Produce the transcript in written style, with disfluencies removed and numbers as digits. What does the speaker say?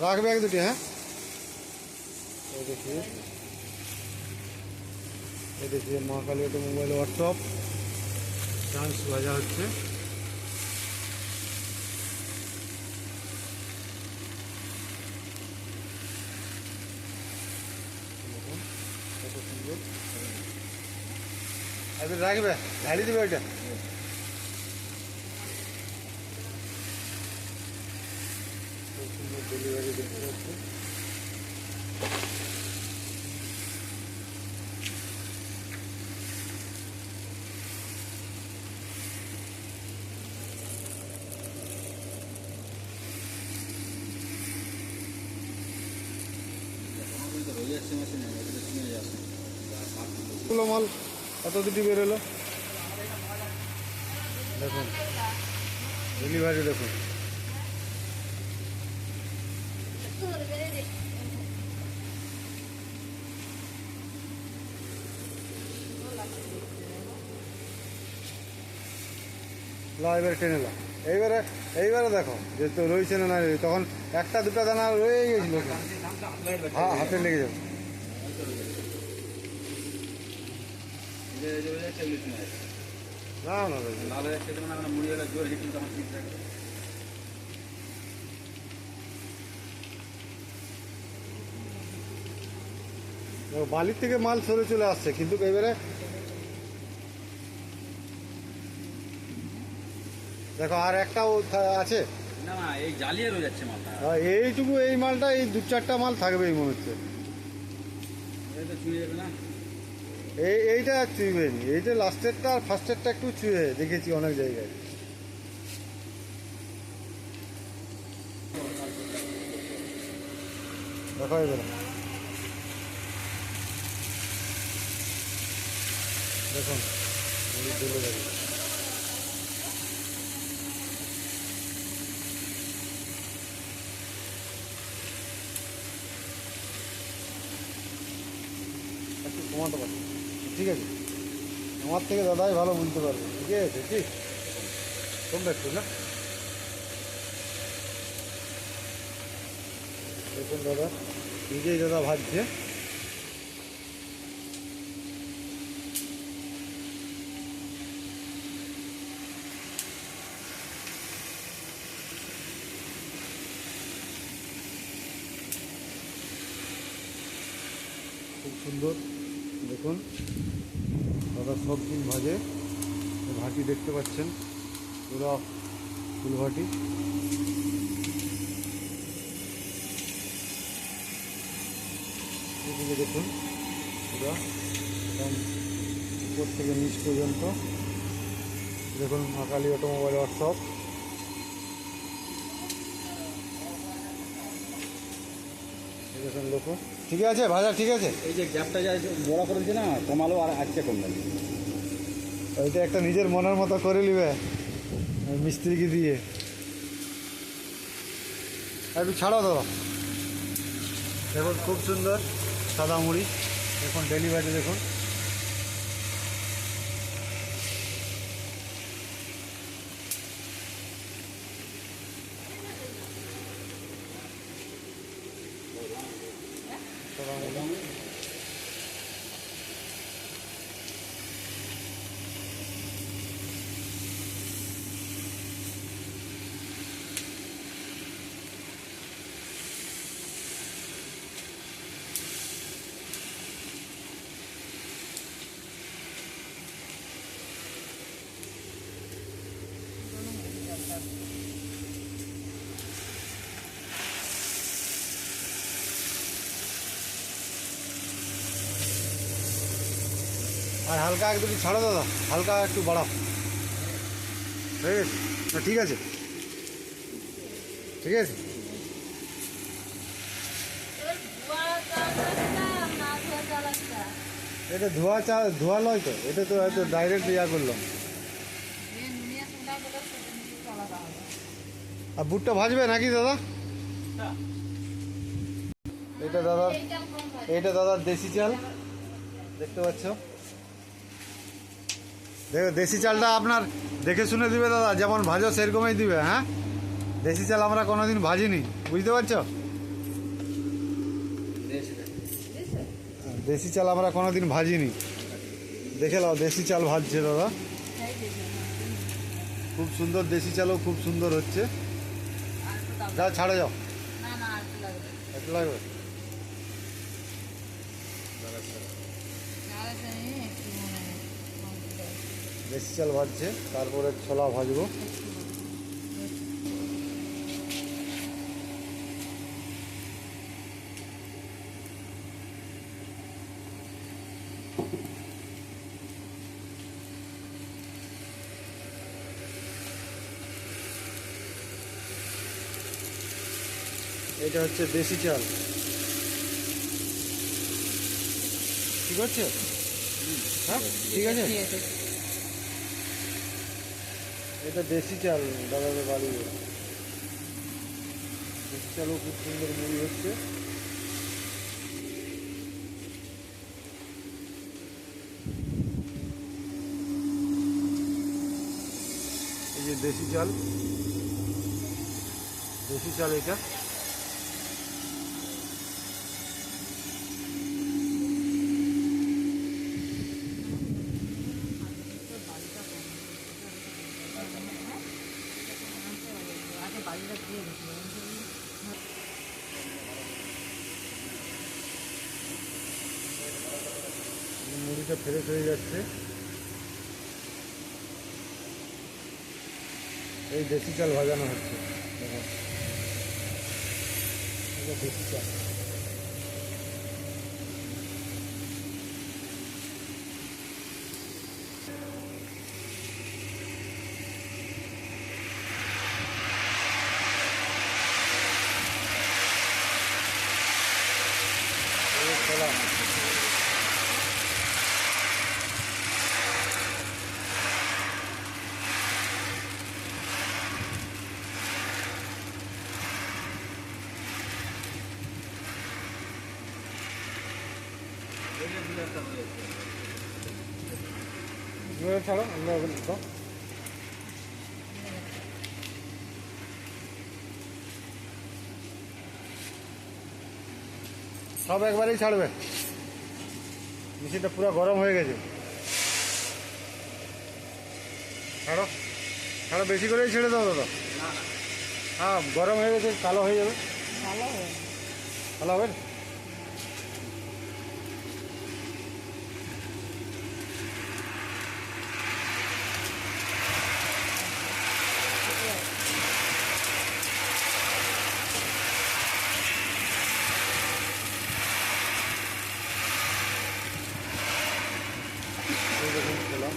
রাখবে এক দুটি। হ্যাঁ, এই দেখিয়ে মা কালী অটোমোবাইল ওয়ার্কশপ চান্স ভাজা হচ্ছে। কত সুন্দর একদিন রাখবে, ঝাড়ি দেবে ওইটা। খুব সুন্দর ডেলিভারি দেখতে পাচ্ছি। মাল এত দুটি বেরোলো, দেখুন ডেলিভারি দেখুন। এবারে টেনে লা, এইবারে দেখো যে তো রয়েছে না, তখন একটা দুটা দানা রয়ে গেছিল, হ্যাঁ হাতে লেগে যাবে। বালির থেকে মাল সরে চলে আসছে, কিন্তু এবারে দেখো আর একটাও আছে না, এই জ্বালিয়ে রয়ে যাচ্ছে মালটা। এইটুকু এই মালটা এই দু চারটা মাল থাকবেই মনে হচ্ছে। ছুঁয়ে যাবে না, এইটা চুইবে নি, এইটা লাস্টেরটা আর ফার্স্টেরটা একটু চুয়ে দেখেছি অনেক জায়গায়। দেখো এবারে দেখুন একটু কমাতে পারবে, ঠিক আছে? আমার থেকে দাদাই ভালো বুঝতে পারবে, ঠিক আছে? ঠিক তোমরা একটু না দেখুন দাদা, নিজেই দাদা ভাজছে। খুব সুন্দর দেখুন দাদা সব দিন ভাজে। ভাটি দেখতে পাচ্ছেন, পুরো ফুল ভাটি। এদিকে দেখুন পুরো একদম উপর থেকে নিচ পর্যন্ত দেখুন মা কালী অটোমোবাইল ওয়ার্কশপ। দেখুন লোক ঠিক আছে, ভাজা ঠিক আছে। এই যে গ্যাপটা যা বড় করে দিচ্ছে না, কমালো আর আজকে কমবে। ওইটা একটা নিজের মনের মতো করে নিবে মিস্ত্রিকে দিয়ে। একটু ছাড়ো দাদা, দেখুন খুব সুন্দর সাদা মুড়ি। দেখুন ডেলিভারি দেখুন, সাদা মুড়ি। আর হালকা এক দুটি ছাড়ো দাদা, হালকা একটু বাড়াও, ঠিক আছে? না ঠিক আছে, ঠিক আছে। এটা ধোয়া নয় তো, এটা তো হয়তো ডাইরেক্ট ইয়া করলাম। আর বুটটা ভাজবে নাকি দাদা? এটা দাদার দেশি চাল দেখতে পাচ্ছ। দেখো দেশি চালটা আপনার দেখে শুনে দিবে দাদা, যেমন ভাজো সেরকমই দিবে। হ্যাঁ, দেশি চাল আমরা কোনোদিন ভাজিনি, বুঝতে পারছো? দেশি চাল আমরা কোনোদিন ভাজিনি, দেখে নাও দেশি চাল ভাজছে দাদা, খুব সুন্দর দেশি চালও খুব সুন্দর হচ্ছে। যাও ছাড়ে যাও, একটু লাগবে। দেশি চাল ভাজছে, তারপরে ছোলা ভাজবো। এটা হচ্ছে দেশি চাল, ঠিক আছে? হ্যাঁ ঠিক আছে, এটা দেশি চাল দাদাদের বাড়ি, দেশি চালও খুব সুন্দর মুড়ি হচ্ছে। এই যে দেশি চাল, দেশি চাল এটা। মুড়িটা ফ্রেশ হয়ে যাচ্ছে। এই দেশি চাল ভাজানো হচ্ছে, দেখো এটা দেশি চাল। এই ছোলা, ছাড়ো আমরা দাও। সব একবারেই ছাড়বে, মেশিনটা পুরো গরম হয়ে গেছে। ছাড়ো ছাড়ো, বেশি করেই ছেড়ে দাও দাদা। হ্যাঁ গরম হয়ে গেছে, কালো হয়ে যাবে। ভালো হবে না? এই দেখুন ছোলা।